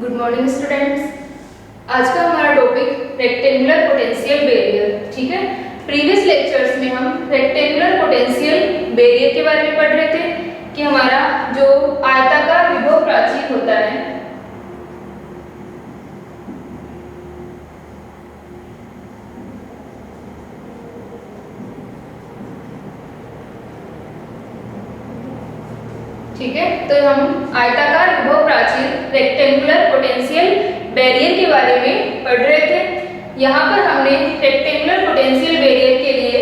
Good morning students. आज का हमारा टॉपिक रेक्टेंगुलर पोटेंशियल बैरियर। ठीक है, प्रीवियस लेक्चर्स में हम रेक्टेंगुलर पोटेंशियल बैरियर के बारे में पढ़ रहे थे कि हमारा जो आयताकार विभव प्राचीर होता है, ठीक है, तो हम आयताकार विभव प्राचीर रेक्टेंगुलर पोटेंशियल बैरियर के बारे में पढ़ रहे थे। यहाँ पर हमने रेक्टेंगुलर पोटेंशियल बैरियर के लिए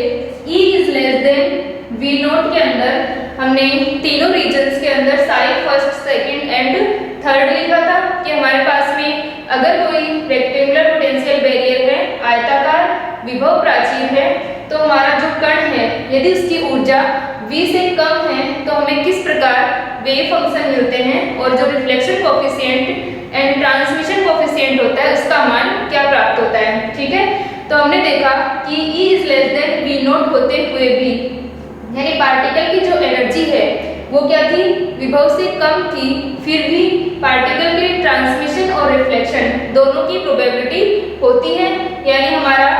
E is less than V note के अंदर हमने तीनों रीजन्स के अंदर side first, second and third लिखा था कि हमारे पास में अगर कोई रेक्टेंगुलर पोटेंशियल बैरियर है, आयताकार विभव प्राचीर है, तो हमारा जो कण है यदि उसकी ऊर्जा V से कम है तो हमें किस प्रकार वेव फंक्शन मिलते हैं और जो reflection coefficient and transmission coefficient होता है उसका मान क्या प्राप्त होता है। ठीक है, तो हमने देखा कि E is less than V note होते हुए भी, यानी पार्टिकल की जो एनर्जी है वो क्या थी, विभव से कम थी, फिर भी पार्टिकल के ट्रांसमिशन और रिफ्लेक्शन दोनों की प्रोबेबिलिटी होती है, यानी हमारा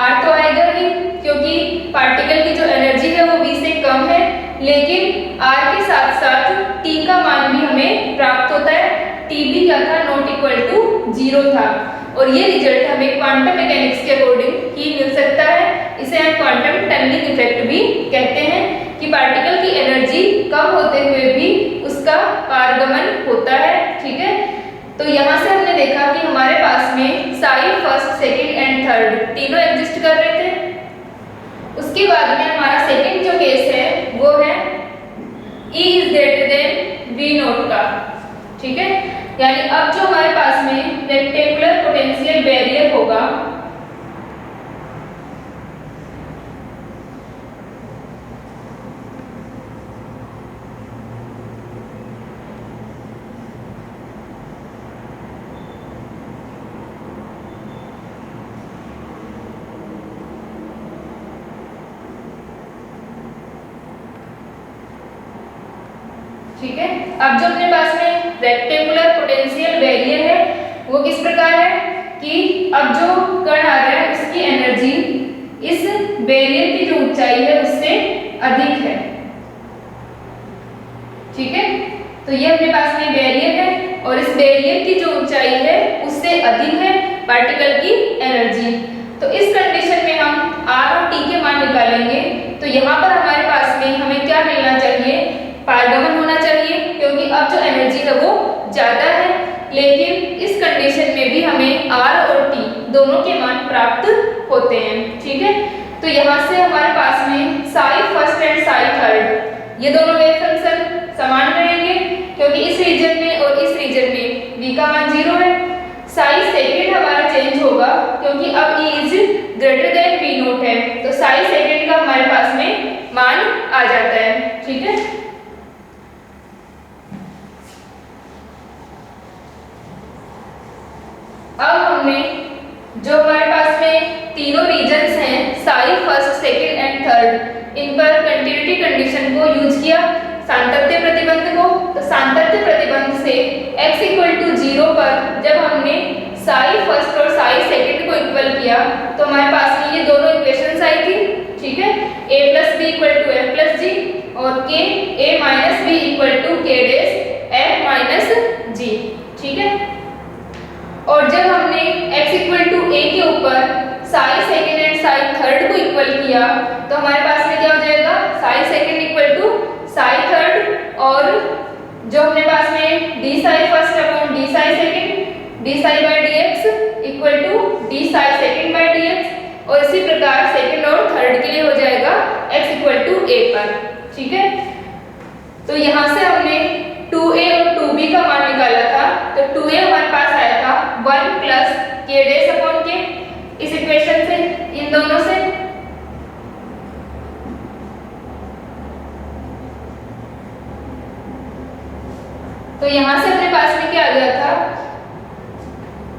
R तो आएगा ही क्योंकि पार्टिकल की जो एनर्जी है वो V से कम है, लेकिन R के साथ साथ T का मान भी हमें प्राप्त होता है। T भी क्या था, नॉट इक्वल टू 0 था, और ये रिजल्ट हमें क्वांटम मैकेनिक्स के अकॉर्डिंग ही मिल सकता है। इसे हम क्वांटम टनलिंग इफेक्ट भी कहते हैं कि पार्टिकल की एनर्जी कम होते हुए भी उसका पारगमन होता है। ठीक है, तो यहाँ से हमने देखा कि हमारे पास में side first, second and third तीनों एग्जिस्ट कर रहे थे। उसके बाद में हमारा सेकंड जो केस है वो है E is greater than V note का। ठीक है, यानी अब जो हमारे पास में रेक्टेंगुलर पोटेंशियल बैरियर होगा, ठीक है, अब जो अपने पास में रेक्टेंगुलर पोटेंशियल बैरियर है वो किस प्रकार है कि अब जो कण आ रहा है उसकी एनर्जी इस बैरियर की जो ऊंचाई है उससे अधिक है। ठीक है, तो ये अपने पास में बैरियर है और इस बैरियर की जो ऊंचाई है उससे अधिक है पार्टिकल की एनर्जी। तो इस कंडीशन में हम R और T के मान निकालेंगे, तो यहाँ पर हमारे पास में हमें क्या मिलना चाहिए, पारगमन होना चाहिए, क्योंकि अब जो एनर्जी है वो ज्यादा है, लेकिन इस कंडीशन में भी हमें R और T दोनों के मान प्राप्त होते हैं। ठीक है, तो यहाँ से हमारे पास में Sai first and psi third ये दोनों वेव फंक्शन समान रहेंगे, क्योंकि इस रीजन में और इस रीजन में V का मान 0 है। साई सेकेंड हमारा चेंज होगा क्योंकि अब E is greater than V note है, तो साई सेकेंड का हमारे पास में मान आ जाता है। ठीक है, अब हमने जो हमारे पास में तीनों रीजन्स हैं psi first, second and third, इन पर कंटिन्यूटी कंडीशन को यूज किया, सातत्य प्रतिबंध को। तो सातत्य प्रतिबंध से x इक्वल टू 0 पर जब हमने साई फर्स्ट और साई सेकंड को इक्वल किया तो हमारे पास में ये दोनों इक्वेशंस आई थी। ठीक है, a plus b equal to f plus g और k a minus b equal to k dash f minus g। ठीक है, और जब हमने x इक्वल टू a के ऊपर psi second and psi third को इक्वल किया तो हमारे पास में क्या हो जाएगा, psi second equal to psi third, और जो अपने पास में d psi first upon d psi second, d psi by dx equal to d psi second by dx, और इसी प्रकार सेकेंड और थर्ड के लिए हो जाएगा x इक्वल टू a पर। ठीक है, तो यहाँ से हमने 2a और 2b का मान निकाला था, तो 2a हमारे पास आया था 1 plus k dash upon k, इस इक्वेशन से, इन दोनों से। तो यहाँ से अपने पास में क्या आ गया था,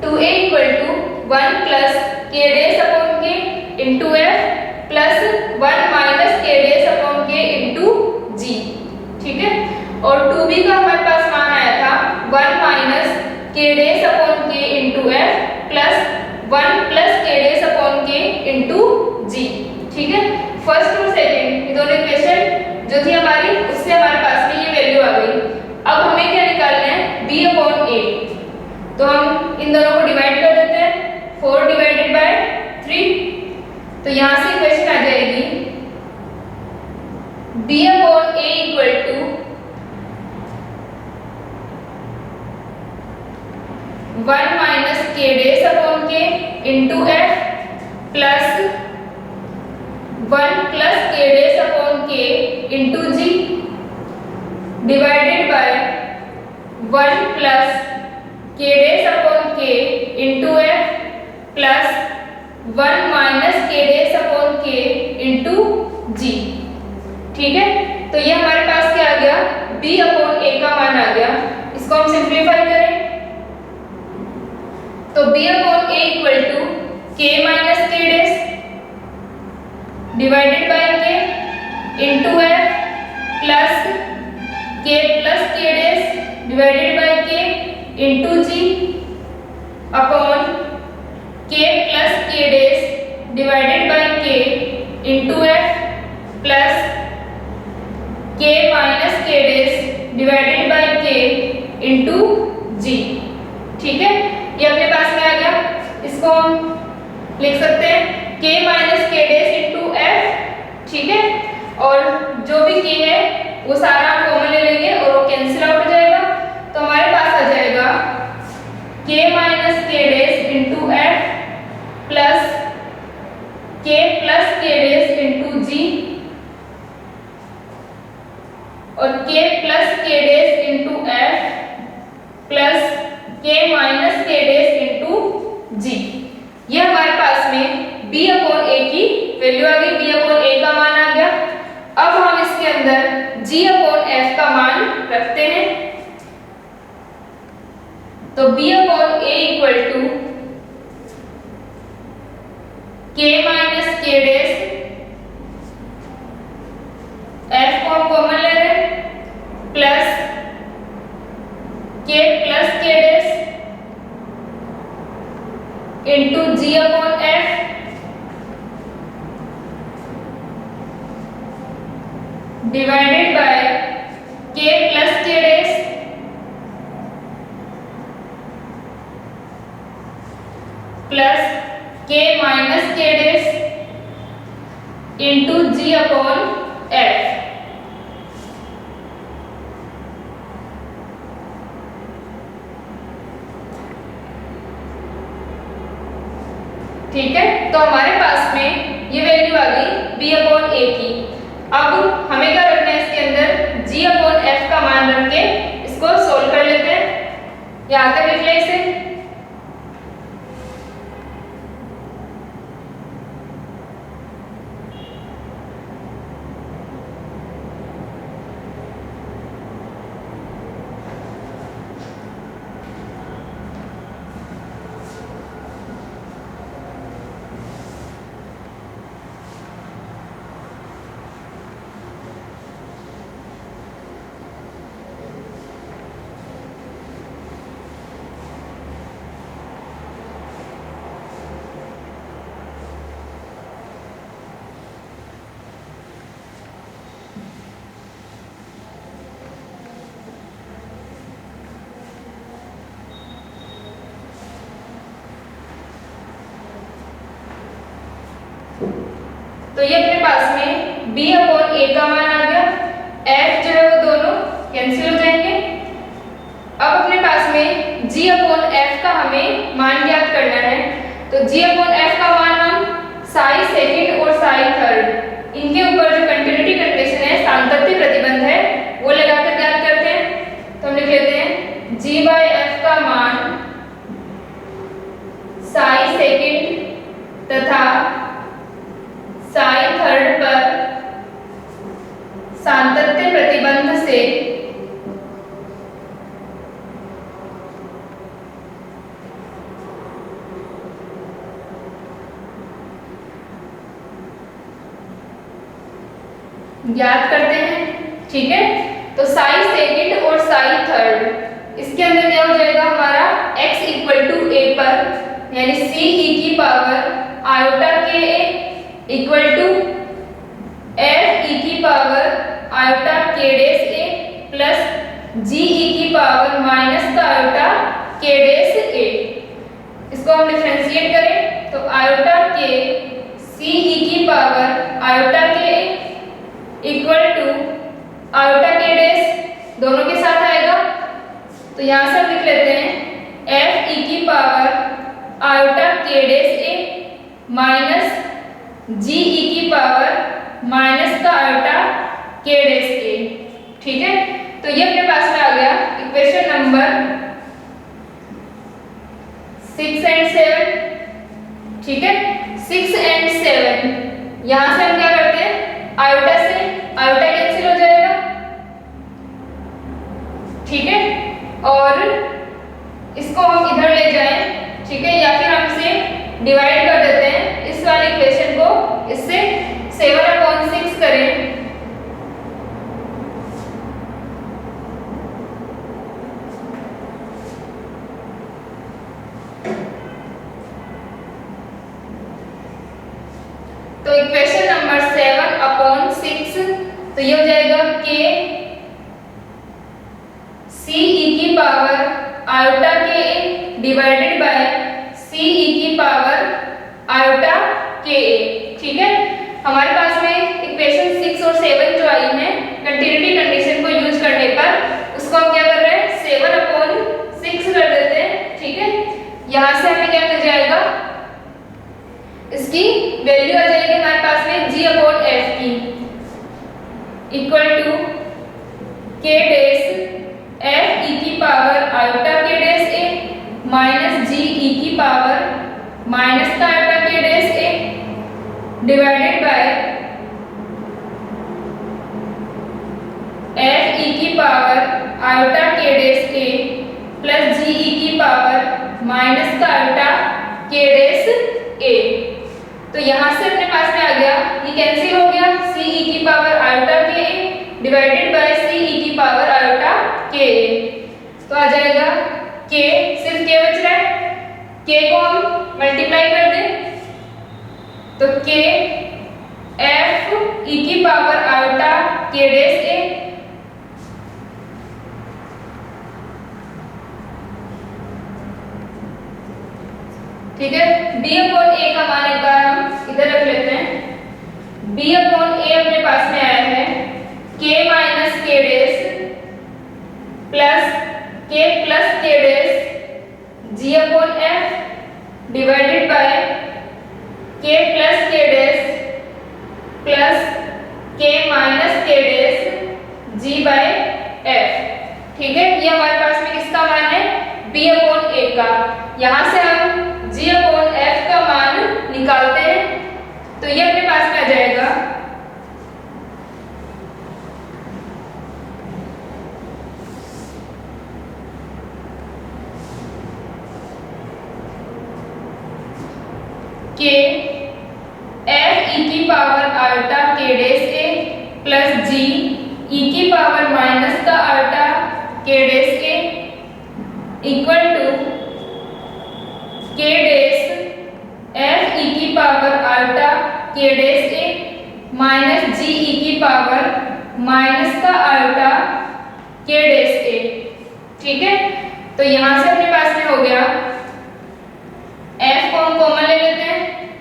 2a equal to 1 plus k dash upon k into f plus 1 minus k dash upon k into g। ठीक है, और 2b का हमारे पास मान आया था 1 minus k days upon k into f plus 1 plus k days upon k into g। ठीक है, फर्स्ट और सेकंड ये दोनों इक्वेशन जो थी हमारी, उससे हमारे पास में ये वैल्यू आ गई। अब हमें क्या निकालना है, b अपॉन a। तो हम इन दोनों को डिवाइड कर देते हैं, 4 डिवाइडेड बाय 3। तो यहाँ से इक्वेशन आ जाएगी b upon a equal to 1 minus k days upon k into f plus 1 plus k days upon k into g divided by 1 plus k days upon k into f plus 1 minus k days upon k into g। ठीक है, तो ये हमारे पास क्या आ गया, b upon a का मान आ गया। इसको हम सिंप्लीफाई करें तो b upon a equal to k minus k days divided by k into f plus k plus k days divided by k into g upon k plus k days divided by k into f plus k minus k days divided by k into g। ठीक है, ये अपने पास में आ गया। इसको हम लिख सकते हैं k minus k days into f। ठीक है, और जो भी k है वो सारा हम कॉमन ले लेंगे और वो कैंसिल आउट हो जाएगा। तो हमारे पास आ जाएगा k minus k days into f plus k plus k days into g और k plus k days into f plus k minus k days into g। ये हमारे पास में b अपॉन a की वैल्यू आ गई, b अपॉन a का मान आ गया। अब हम इसके अंदर g अपॉन f का मान रखते हैं। तो b upon a equal to k minus k days, f को हम कॉमन ले रहे हैं, plus k plus k days into g upon f divided by k plus k days plus k minus k days into g upon f। ठीक है, तो हमारे पास में ये वैल्यू आ गई b अपॉन a की। अब हमें क्या रखना है, इसके अंदर g अपॉन f का मान रख के इसको सोल्व कर लेते हैं। यहाँ तक लिख ले इसे। तो ये अपने पास में b अपॉन a का मान आ गया, f जो है वो दोनों कैंसिल हो जाएंगे। अब अपने पास में g अपॉन f का हमें मान ज्ञात करना है। तो g अपॉन f का मान हम साई सेकंड और साई थर्ड इनके ऊपर जो कंटिन्यूटी कंडीशन है, सातत्य प्रतिबंध है, वो लगाकर ज्ञात करते हैं। तो हम लिख लेते हैं g बाय f का मान साई सेकंड तथा साई थर्ड पर सातत्य प्रतिबंध से ज्ञात करते हैं। ठीक है, तो साई सेकंड और साई थर्ड इसके अंदर क्या हो जाएगा हमारा इक्वल टू a पर, यानी c e की पावर आयोटा के a equal to f e की power iota k dash a plus g e की पावर माइनस का आयोटा k डैश a। इसको हम डिफरेंशिएट करें तो आयोटा के c e की पावर आयोटा के equal to iota k dash दोनों के साथ आएगा, तो यहाँ से हम लिख लेते हैं f e की power iota k dash a minus g e की पावर माइनस का आयोटा k डैश a। ठीक है, तो ये अपने पास में आ गया इक्वेशन नंबर 6 एंड 7। ठीक है, 6 एंड 7 यहाँ से हम क्या करते हैं, आयोटा से आयोटा कैंसिल हो जाएगा। ठीक है, और इसको हम इधर ले जाएं, ठीक है, या फिर हम इसे डिवाइड कर देते हैं इस वाले इक्वेशन को इससे 7/6 करें। तो इक्वेशन नंबर 7/6, तो ये हो जाएगा k c e की पावर आयोटा के डिवाइडेड बाय c e की पावर आयोटा के a। ठीक है, हमारे पास में इक्वेशन 6 और 7 जो आई है कंटिन्यूटी कंडीशन को यूज करने पर उसको हम क्या कर रहे हैं 7/6 कर देते हैं। ठीक है, यहाँ से हमें क्या मिल जाएगा, इसकी वैल्यू आ जाएगी हमारे पास में g/f की equal to k dash f e की power iota k dash a minus g e की पावर माइनस का iota k dash a divided by f e की power iota k dash a plus g e की power minus का iota k dash a। तो यहाँ से अपने पास में आ गया, ये कैंसिल हो गया, c e की पावर आयोटा के a divided bye c e की पावर आयोटा के a। तो आ जाएगा k, सिर्फ k बच रहा है, k को हम मल्टीप्लाई कर दें तो k f e की power iota k dash a ठीक है, b/a का मान एक बार हम इधर रख लेते हैं। b/a अपने पास में आया है k minus k dash plus k plus k dash g/f divided by k plus k dash plus k minus k dash g/f। ठीक है, ये हमारे पास में किसका मान है, b/a का। यहाँ से हम g/f का मान निकालते हैं, तो ये अपने पास में आ जाएगा k f e की power iota k dash a plus g e की पावर माइनस का iota k dash a equal to k dash f e की power iota k dash a minus g e की power minus का iota k dash a। ठीक है, तो यहाँ से अपने पास में हो गया, f को हम कॉमन ले लेते हैं,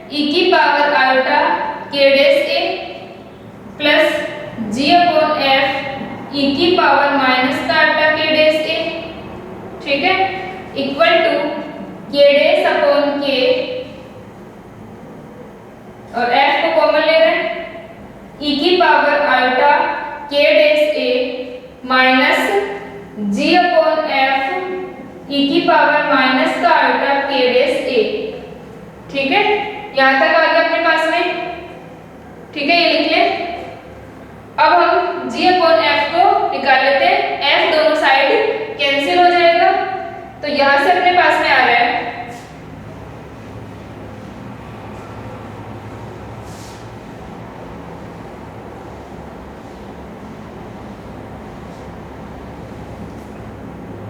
e की power iota k dash a plus g/f e की पावर माइनस का आयोटा k डैश a। ठीक है, equal to k dash upon k और f को कॉमन ले रहे हैं, e की power iota k dash a minus g/f e की पावर माइनस का आयोटा k डैश a। ठीक है, यहाँ तक आ गया अपने पास में। ठीक है, ये लिख ले। अब हम g/f को निकाल लेते हैं, f दोनों साइड कैंसिल हो जाएगा, तो यहाँ से अपने पास में आ रहा है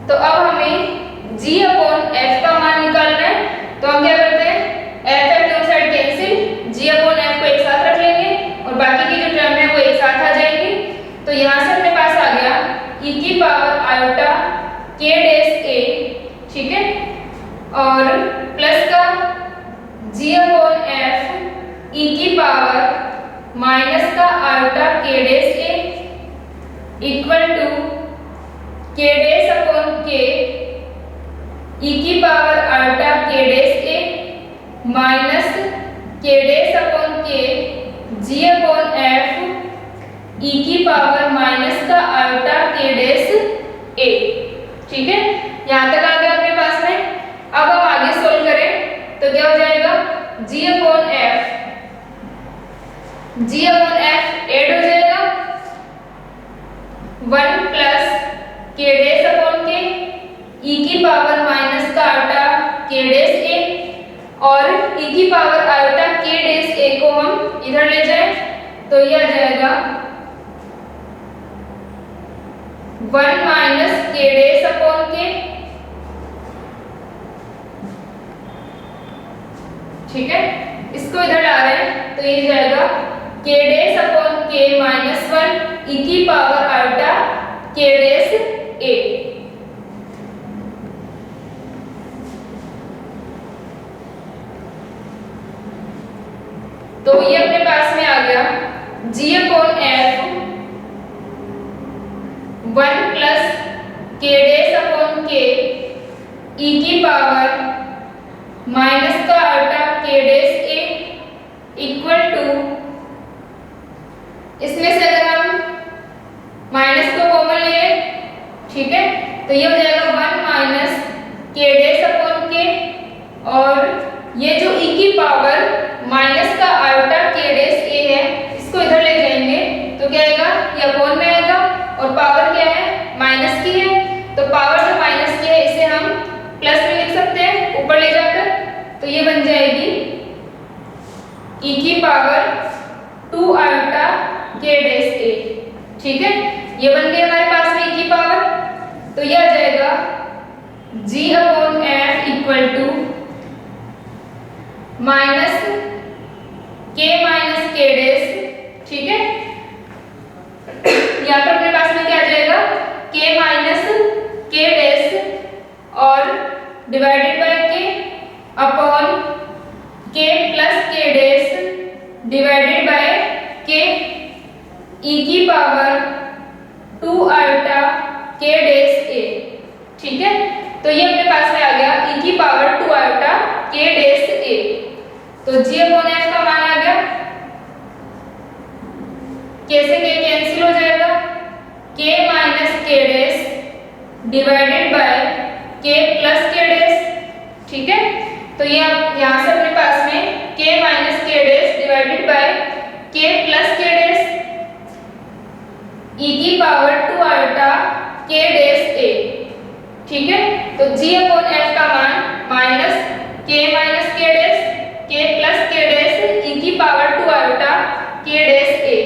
तो अब हमें g/f का मान e की power iota k dash a, ठीक है, और प्लस का g अपॉन f e की पावर माइनस का iota k dash a equal to k dash upon k e की power iota k dash a minus k dash upon k g upon f e की power minus का iota k dash a, ठीक है। यहाँ तक आ गया अपने पास में। अब हम आगे सोल्व करें तो क्या हो जाएगा, g अपॉन f ऐड हो जाएगा 1 plus k dash upon k e की पावर माइनस का आयोटा k डैश a, और e की power iota k dash a को हम इधर ले जाएं तो ये आ जाएगा 1 minus k dash upon k, ठीक है। इसको इधर ला रहे हैं तो ये जाएगा k dash upon k minus 1 e की power iota k dash a। तो ये अपने पास में आ गया g upon f 1 plus k dash upon k e की पावर माइनस का iota k dash a equal to, इसमें से अगर हम माइनस को कॉमन ले लें, ठीक है, तो ये हो जाएगा 1 minus k dash upon k, और ये जो e की पावर माइनस का आयोटा k डैश a है इसको इधर ले जाएंगे तो क्या आएगा, ये अपॉन में आएगा और पावर क्या है, माइनस की है, तो पावर जो माइनस की है इसे हम प्लस में लिख सकते हैं ऊपर ले जाकर, तो ये बन जाएगी e की power 2 iota k dash a, ठीक है। ये बन गई हमारे पास में e की पावर, तो ये आ जाएगा g upon f equal to minus k minus k dash, ठीक है। यहाँ पर अपने पास में क्या आ जाएगा, k माइनस k डैश और divided by k upon k plus k dash divided by k e की power 2 iota k dash a, ठीक है। तो ये अपने पास में आ गया e की power 2 iota k dash a, तो g अपॉन f का मान आ गया, k से k कैंसिल हो जाएगा, k minus k dash divided by k plus k dash, ठीक है। तो ये यहाँ से अपने पास में k minus k dash divided by k plus k dash e की power 2 iota k dash a, ठीक है। तो g अपॉन f का मान minus k minus k dash k plus k dash e की power 2 iota k dash a।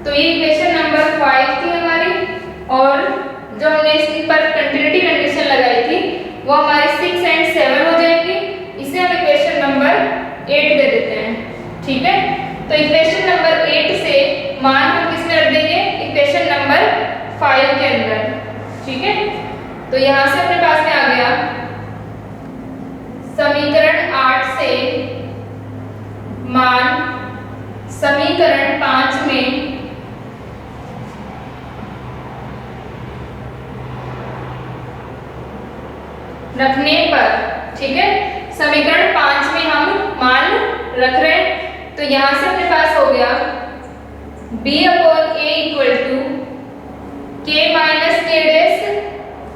तो ये equation number 5 थी हमारी, और जो हमने इस पर कंटिन्यूटी कंडीशन लगाई थी वो हमारी 6 एंड 7 हो जाएगी। इसे हम इक्वेशन नंबर 8 दे देते हैं, ठीक है। तो इक्वेशन नंबर 8 से मान हम किसमें रख देंगे, इक्वेशन नंबर 5 के अंदर, ठीक है। तो यहाँ से अपने पास में आ गया समीकरण 8 से मान समीकरण 5 में रखने पर, ठीक है। समीकरण 5 में हम मान रख रहे हैं, तो यहां से अपने पास हो गया b upon a equal to k minus k dash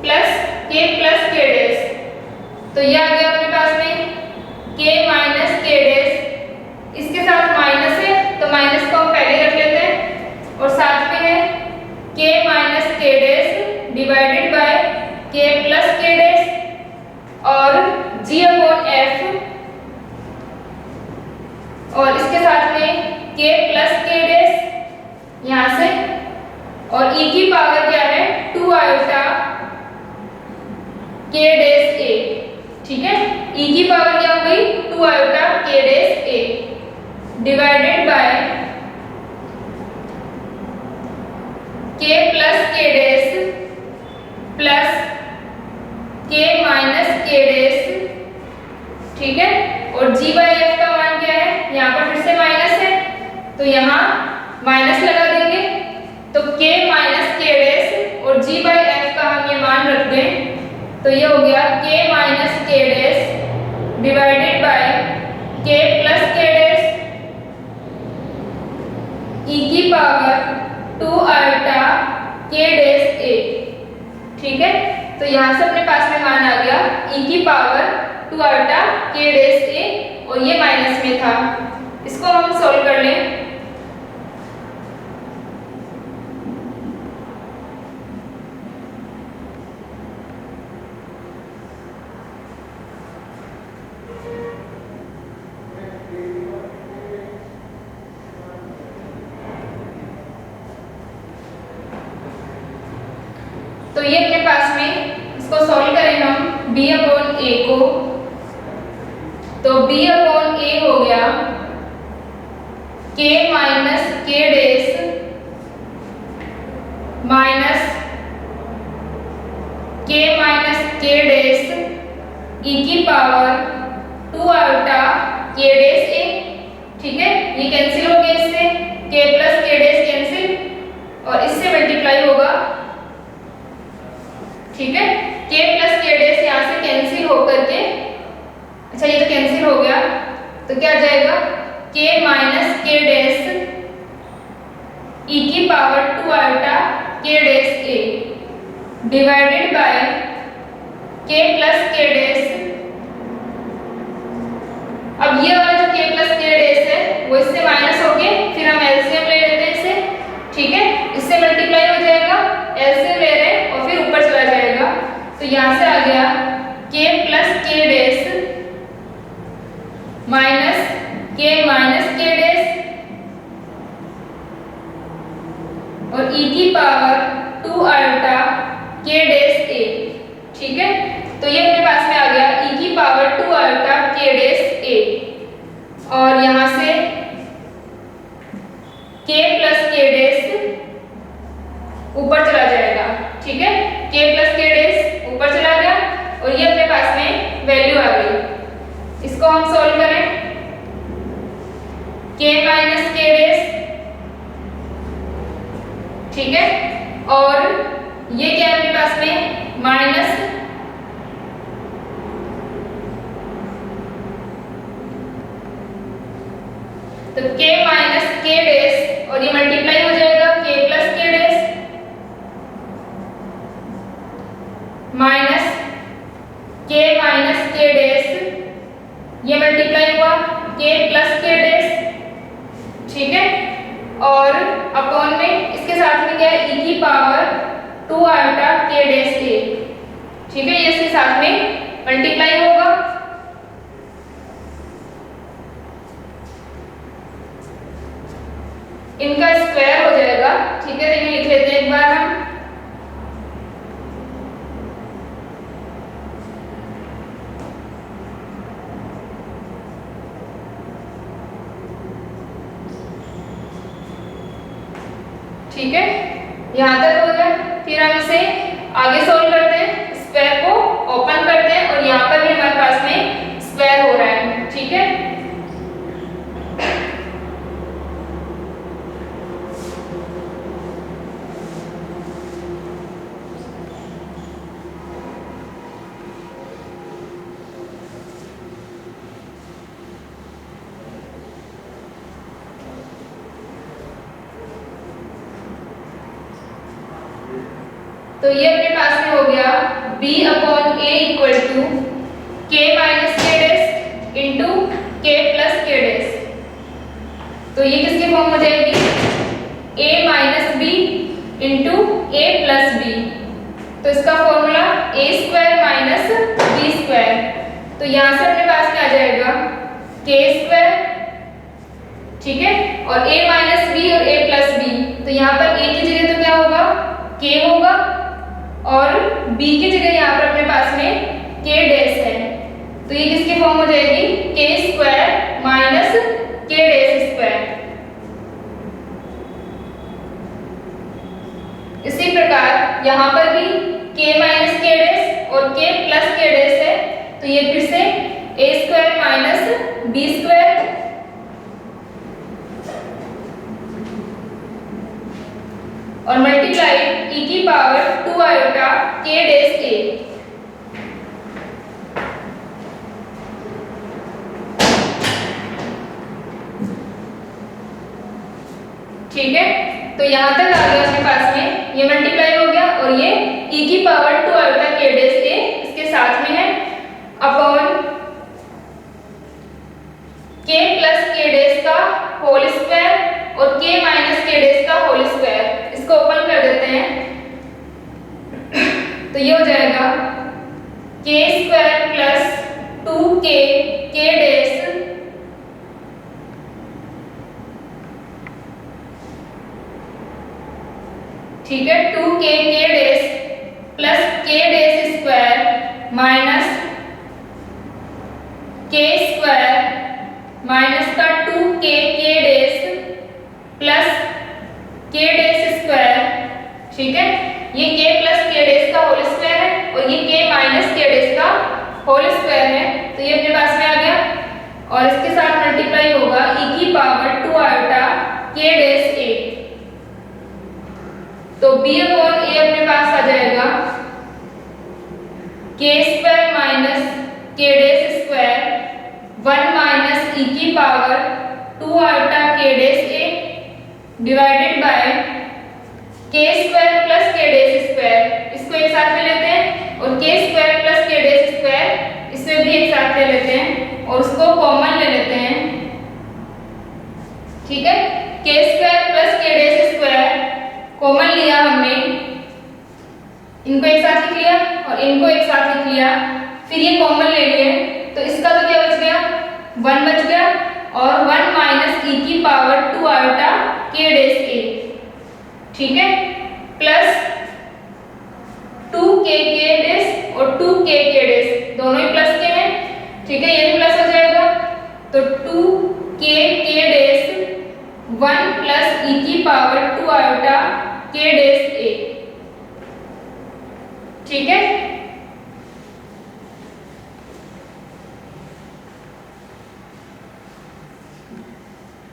plus k plus k dash, तो यह आ गया अपने पास में k माइनस k डैश, इसके साथ माइनस है तो माइनस को हम पहले रख लेते हैं, और साथ में है k minus k dash divided by k plus k dash और g अपॉन f, और इसके साथ में k प्लस k डैश, यहाँ से iota k dash a divided by k plus k dash plus k minus k dash, ठीक है। और g बाई f का मान क्या है, यहाँ पर फिर से माइनस है तो यहाँ माइनस लगा देंगे, तो k माइनस k डैश और g बाई f का हम ये मान रख दें तो ये हो गया k minus k dash divided by k plus k dash e की power 2 iota k dash a, ठीक है। तो यहाँ से अपने पास में मान आ गया e की power 2 iota k dash a और ये माइनस में था। इसको हम सॉल्व कर लें। तो ये अपने पास में, इसको सॉल्व करें हम b अपॉन a को, तो b अपॉन a हो गया k minus k dash minus k minus k dash e की power 2 iota k dash a, ठीक है। ये कैंसिल हो गया, इससे k plus k dash cancel और इससे मल्टीप्लाई होगा, ठीक है। k प्लस k डैश यहाँ से कैंसिल होकर के, अच्छा ये तो कैंसिल हो गया तो क्या आ जाएगा k minus k dash e की power 2 iota k dash a divided by k plus k dash. अब ये वाला जो k प्लस k डैश है वो इससे माइनस होके फिर हम एलसीएम ले लेते हैं इसे, ठीक है। इससे मल्टीप्लाई हो जाएगा, एलसीएम ले रहे हैं और फिर ऊपर चला जाएगा, तो यहाँ से आ गया k plus k dash minus k minus k dash और e की power 2 iota k dash a, ठीक है। तो ये अपने पास में आ गया e की power 2 iota k dash a और यहाँ से k प्लस k डैश ऊपर चला जाएगा, ठीक है। k प्लस k डैश ऊपर चला गया और ये अपने पास में वैल्यू आ गई। इसको हम सॉल्व करें, k माइनस k डैश, ठीक है। और ये क्या है अपने पास में माइनस तो k माइनस k डैश और ये मल्टीप्लाई हो जाएगा k plus k dash minus k minus k dash, ये मल्टीप्लाई हुआ k प्लस k डैश, ठीक है। और अपॉन में इसके साथ में क्या है e की power 2 iota k dash a, ठीक है। ये इसके साथ में मल्टीप्लाई होगा, इनका स्क्वायर हो जाएगा, ठीक है। इन्हें लिख लेते हैं एक बार हम, ठीक है। यहाँ तक हो गया, फिर हम इसे आगे सॉल्व करते हैं, स्क्वायर को ओपन करते हैं और यहाँ पर भी हमारे पास में स्क्वायर हो रहा है, ठीक है। तो ये अपने पास में हो गया b upon a equal to k minus k dash into k plus k dash. तो ये किसकी फॉर्म हो जाएगी a minus b into a plus b। तो इसका formula a square minus b square, तो यहाँ से अपने पास में आ जाएगा k स्क्वायर, ठीक है। और a माइनस b और a प्लस b, तो यहाँ पर a की जगह तो क्या होगा k होगा और b की जगह यहाँ पर अपने पास में k डैश है, तो ये किसकी फॉर्म हो जाएगी, k square minus k dash square. इसी प्रकार यहाँ पर भी k माइनस के डैश और k प्लस के डैश है, तो ये फिर से a square minus b square और मल्टीप्लाई e की power 2 iota k dash a। ठीक है, तो यहाँ तक आ गया अपने पास में, ये मल्टीप्लाई हो गया और ये e की power 2 iota k dash a इसके साथ में है upon k plus k dash का होल स्क्वायर और k माइनस k डैश का होल स्क्वायर। इसको ओपन कर देते हैं, तो ये हो जाएगा k square plus 2k k dash ठीक है 2k k dash plus k dash square minus k square minus का 2k k dash plus k dash square. ठीक है, ये k प्लस k डैश का होल स्क्वायर है और ये k माइनस k डैश का होल स्क्वायर है, तो ये अपने पास में आ गया और इसके साथ मल्टीप्लाई होगा e की power 2 iota k dash a। तो b अपॉन a अपने पास आ जाएगा k square minus k dash square 1 minus e की power 2 iota k dash a divided by k square plus k dash square. इसको एक साथ ले लेते हैं और k square plus k dash square इसमें भी एक साथ ले लेते हैं और उसको कॉमन ले लेते हैं। ठीक है, k square plus k dash square common लिया हमने, इनको एक साथ लिख लिया और इनको एक साथ लिख लिया, फिर ये कॉमन ले लिए, तो इसका तो क्या बच गया, 1 बच गया और 1 माइनस e की power 2 iota k dash a। ठीक है, प्लस 2k k डैश और 2k k डैश दोनों ही प्लस के हैं। ठीक है, ये भी प्लस हो जाएगा, तो 2k k dash 1 plus e की power 2 iota k dash a। ठीक है,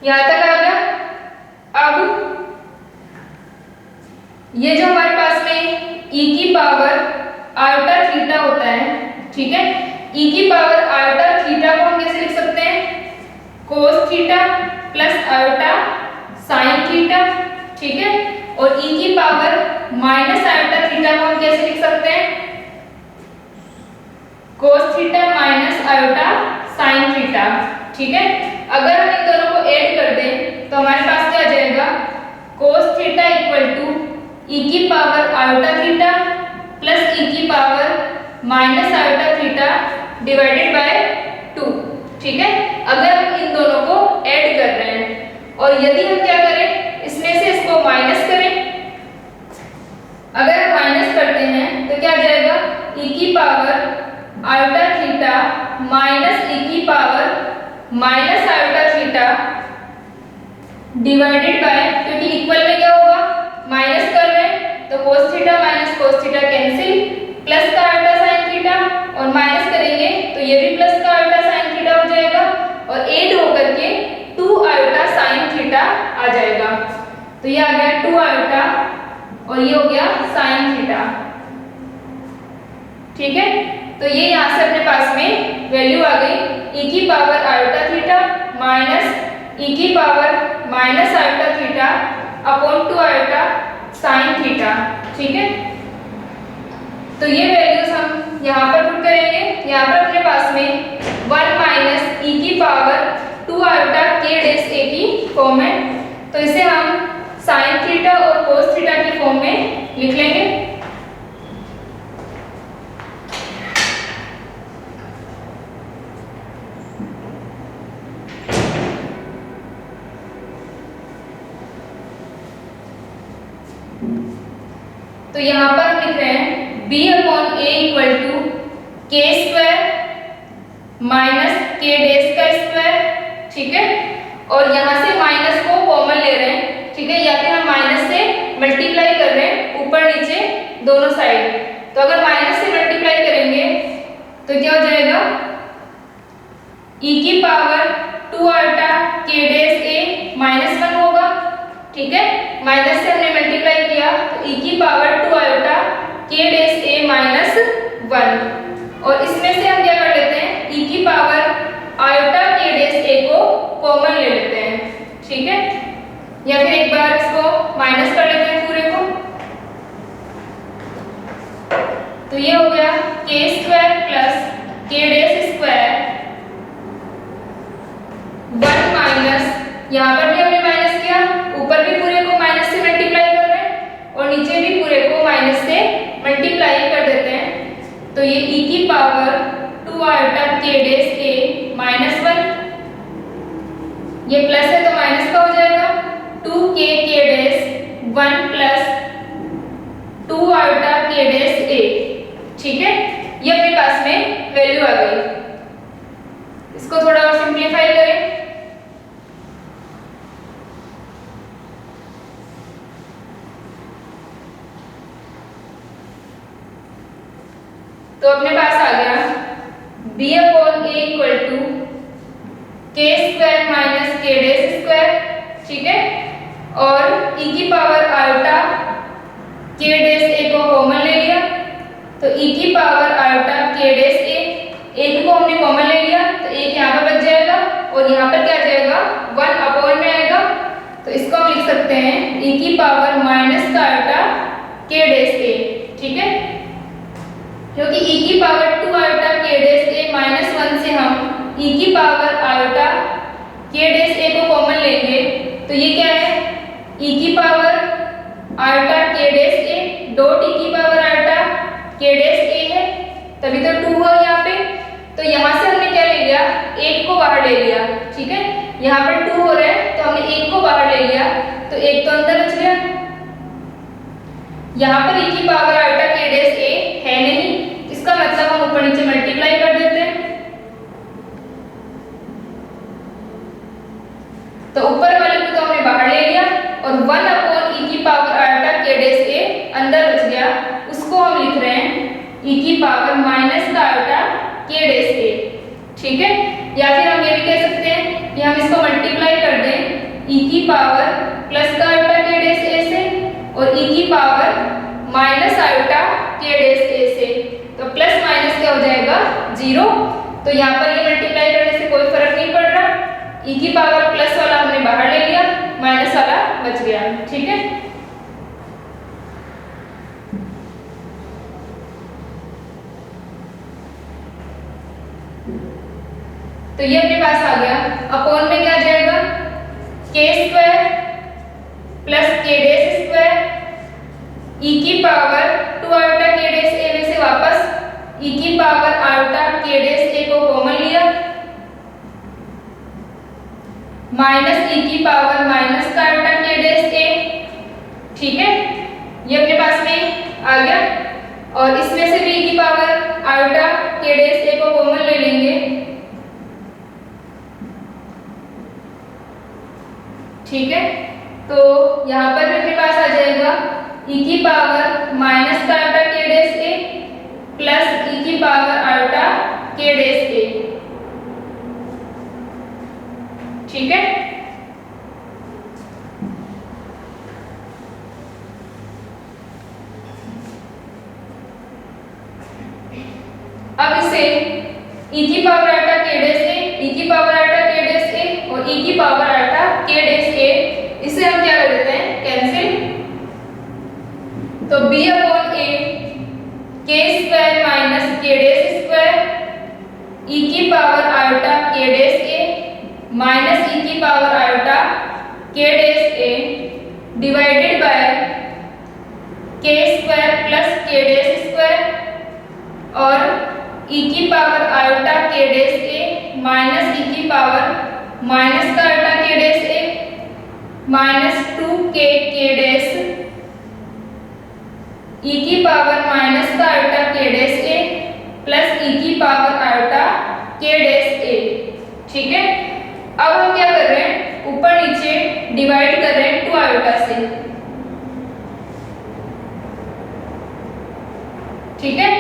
यहां तक आ गया। अब ये जो हमारे पास में e की पावर आयोटा थीटा होता है, ठीक है, e की पावर आयोटा थीटा को हम कैसे लिख सकते हैं, cos theta plus iota sine theta. ठीक है, और e की पावर माइनस आयोटा थीटा को हम कैसे लिख सकते हैं, cos theta minus iota sine theta. ठीक है, अगर हम इन दोनों को ऐड कर दें तो हमारे पास क्या आ जाएगा, cos theta equal to e की power iota theta plus e की power minus iota theta divided by 2। ठीक है, अगर हम इन दोनों को ऐड कर रहे हैं और यदि हम क्या करें, इसमें से इसको माइनस करें, अगर हम माइनस करते हैं तो क्या आ जाएगा, e की power iota theta minus e की power minus iota theta divided bye, क्योंकि इक्वल में क्या होगा, माइनस कर रहे हैं तो cos theta minus cos theta cancel, plus का आयोटा साइन थीटा और माइनस करेंगे तो ये भी प्लस का आयोटा साइन थीटा हो जाएगा और ऐड होकर के 2 आयोटा साइन थीटा आ जाएगा। तो ये आ गया 2 आयोटा और ये हो गया साइन थीटा। ठीक है, तो ये यहाँ से अपने पास में वैल्यू आ गई e की power iota theta minus e की power minus iota theta upon 2 iota sine theta. ठीक है, तो ये वैल्यूज हम यहाँ पर पुट करेंगे। यहाँ पर अपने पास में 1 माइनस e की power 2 iota k dash a की फॉर्म है, तो इसे हम साइन थीटा और कोस थीटा की फॉर्म में लिख लेंगे। तो यहाँ पर हम लिख रहे हैं b upon a equal to k square minus k dash का स्क्वायर, ठीक है। और यहाँ से माइनस को कॉमन ले रहे हैं, ठीक है, या फिर हम माइनस से मल्टीप्लाई कर रहे हैं ऊपर नीचे दोनों साइड। तो अगर माइनस से मल्टीप्लाई करेंगे तो क्या हो जाएगा, e की पावर 2 आयोटा के डेस ए माइनस 1 होगा, ठीक है। माइनस से हमने मल्टीप्लाई किया तो e की पावर 2 आयोटा के डेस ए माइनस 1। और इसमें से हम क्या कर लेते हैं, e की पावर आयोटा के डेस ए को कॉमन ले लेते हैं, ठीक है। या फिर एक बार इसको माइनस कर लेते हैं पूरे को। तो ये हो गया के स्क्वायर प्लस के डेस स्क्वायर 1 माइनस, यहाँ पर भी हमने माइनस किया, ऊपर भी पूरे को माइनस से मल्टीप्लाई कर रहे हैं और नीचे भी पूरे को माइनस से मल्टीप्लाई कर देते हैं। तो ये e की पावर 2 आयोटा के डेस ए माइनस 1, ये प्लस है तो माइनस का हो जाएगा 2k के डेस 1 प्लस 2 आयोटा के डेस ए, ठीक है। ये अपने पास में वैल्यू आ गई। इसको थोड़ा और सिंप्लीफाई करें। तो अपने पास आ गया b upon a equal to k square minus k dash square, ठीक है। और e की पावर आयोटा के डेस ए को कॉमन ले लिया, तो e की पावर आयोटा के डेस ए, एक को हमने कॉमन ले लिया तो एक यहाँ पर बच जाएगा और यहाँ पर क्या आ जाएगा 1 अपॉन में आएगा। तो इसको हम लिख सकते हैं e की पावर माइनस का आयोटा के डेस ए, ठीक है। क्योंकि e की पावर 2 आयोटा के डेस ए माइनस 1 से हम e की पावर आयोटा के डेस ए को कॉमन लेंगे तो ये क्या है, e की पावर आयोटा के डेस ए डॉट e की पावर आयोटा के डेस ए है, तभी तो 2 हो यहाँ पे। तो यहाँ से हमने क्या ले लिया, 1 को बाहर ले लिया, ठीक है। यहाँ पर 2 हो रहा है तो हमने 1 को बाहर ले लिया तो 1 तो अंदर बच गया। यहाँ पर e की पावर आयोटा के डेस ए है नहीं, इसका मतलब हम ऊपर नीचे मल्टीप्लाई कर देते हैं। तो ऊपर वाले को तो हमने बाहर ले लिया और 1 अपॉन e की पावर आयोटा के डेस ए अंदर बच गया, उसको हम लिख रहे हैं e की पावर माइनस का आयोटा के डेस ए, ठीक है। या फिर हम ये भी कह सकते हैं कि हम इसको मल्टीप्लाई कर दें e की पावर प्लस का आयोटा के डेस ए से और e की पावर माइनस आयोटा के डेस ए से। तो प्लस माइनस क्या हो जाएगा 0। तो यहाँ पर ये मल्टीप्लाई करने से कोई फर्क नहीं पड़ रहा, e की पावर प्लस वाला हमने बाहर ले लिया, माइनस वाला बच गया, ठीक है। तो ये अपने पास आ गया। अपॉन में क्या आ जाएगा, के स्क्वायर प्लस के डेस स्क्वायर, e की पावर 2 आयोटा के डेस ए में से वापस e की पावर आयोटा के डेस ए को कॉमन लिया, माइनस e की पावर माइनस का आयोटा के डेस ए, ठीक है। ये अपने पास में आ गया और इसमें से भी e की पावर आयोटा के डेस ए को कॉमन ले लेंगे, ठीक है। तो यहाँ पर भी अपने पास आ जाएगा e की पावर माइनस का आयोटा के डेस ए प्लस e की पावर आयोटा के डेस ए, ठीक है। अब इसे e की पावर आयोटा के डेस ए, e की पावर आयोटा के डेस ए और e की पावर आयोटा के डेस ए, इसे हम क्या कर देते हैं कैंसिल। तो b अपॉन a के square minus k dash square e की पावर आयोटा के डेस ए माइनस e की पावर आयोटा के डेस ए डिवाइडेड बाय के स्क्वायर प्लस के डेस स्क्वायर और e की पावर आयोटा के डेस ए माइनस e की पावर माइनस का आयोटा के डेस ए माइनस 2k के डेस e की पावर माइनस का आयोटा के डेस ए प्लस e की पावर आयोटा के डेस अब हम क्या कर रहे हैं, ऊपर नीचे डिवाइड कर रहे हैं 2 आयोटा से। ठीक है,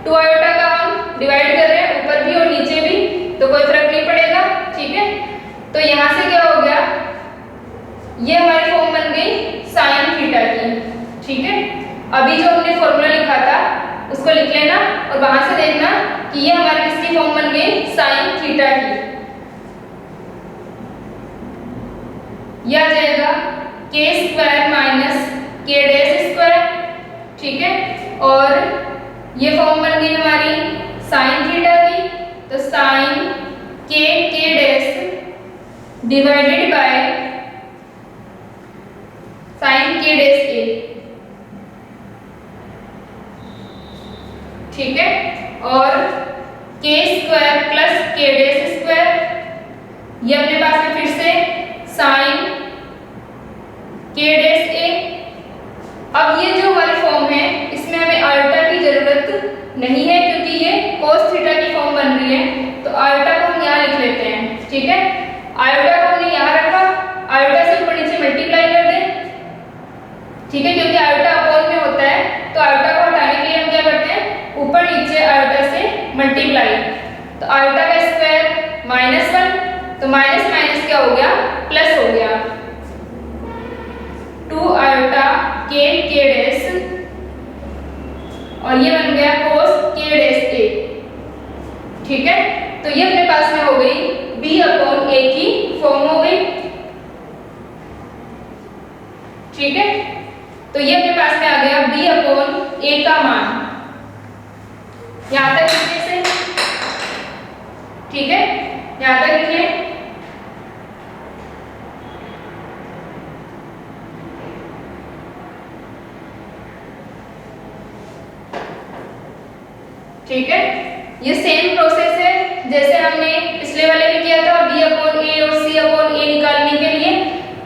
2 आयोटा का हम डिवाइड कर रहे हैं, ऊपर भी और नीचे भी, तो कोई फर्क नहीं पड़ेगा। ठीक है, तो यहां से क्या हो गया, ये हमारी फॉर्म बन गई साइन थीटा की। ठीक है, अभी जो हमने फॉर्मूला लिखा था उसको लिख लेना और वहां से देखना कि ये हमारी किसकी फॉर्म बन गई, साइन थीटा की। यह आ जाएगा k square minus k dash square. ठीक है, और ये फॉर्म बन गई हमारी साइन थीटा की, तो sine k dash divided by sine k dash a। ठीक है, और k square plus k dash square, ये अपने पास में फिर से साइन k डैश a। अब ये जो हमारी फॉर्म है इसमें हमें आयोटा की जरूरत नहीं है क्योंकि ये cos थीटा की फॉर्म बन रही है, तो आयोटा को हम यहाँ लिख लेते हैं। ठीक है, आयोटा को हमने यहाँ रखा, आयोटा से ऊपर नीचे मल्टीप्लाई कर दें। ठीक है, क्योंकि आयोटा अपॉन में होता है, तो आयोटा को हटाने के लिए हम क्या करते हैं, ऊपर नीचे आयोटा से मल्टीप्लाई। तो आयोटा का स्क्वायर -1, तो माइनस माइनस क्या हो गया, प्लस हो गया। 2 आयोटा k डैश, और ये बन गया cos k डैश a। ठीक है, तो ये अपने पास में हो गई b अपॉन a की फॉर्म हो गई। ठीक है, तो ये अपने पास में आ गया b अपॉन a का मान, यहां तक लिखने से। ठीक है, यहां तक लिखें। ठीक है, ये सेम प्रोसेस है जैसे हमने पिछले वाले में किया था b अपॉन a और c अपॉन a निकालने के लिए।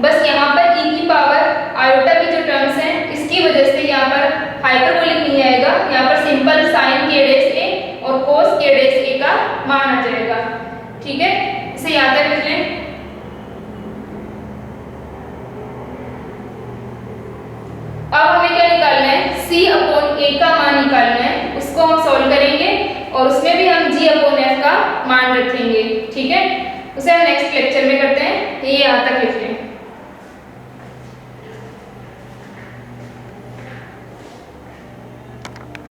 बस यहाँ पर e की पावर आयोटा की जो टर्म्स हैं इसकी वजह से यहाँ पर हाइपरबोलिक नहीं आएगा, यहाँ पर simple sine k dash a और cos k डैश a का मान आ जाएगा। ठीक है, इसे यहाँ तक लिख लें। अब हमें क्या निकालना है, c अपॉन a का मान निकालना है, उसको हम सॉल्व करेंगे और उसमें भी हम g अपॉन f का मान रखेंगे। ठीक है, उसे हम नेक्स्ट लेक्चर में करते हैं, ये यहाँ तक लिख लें।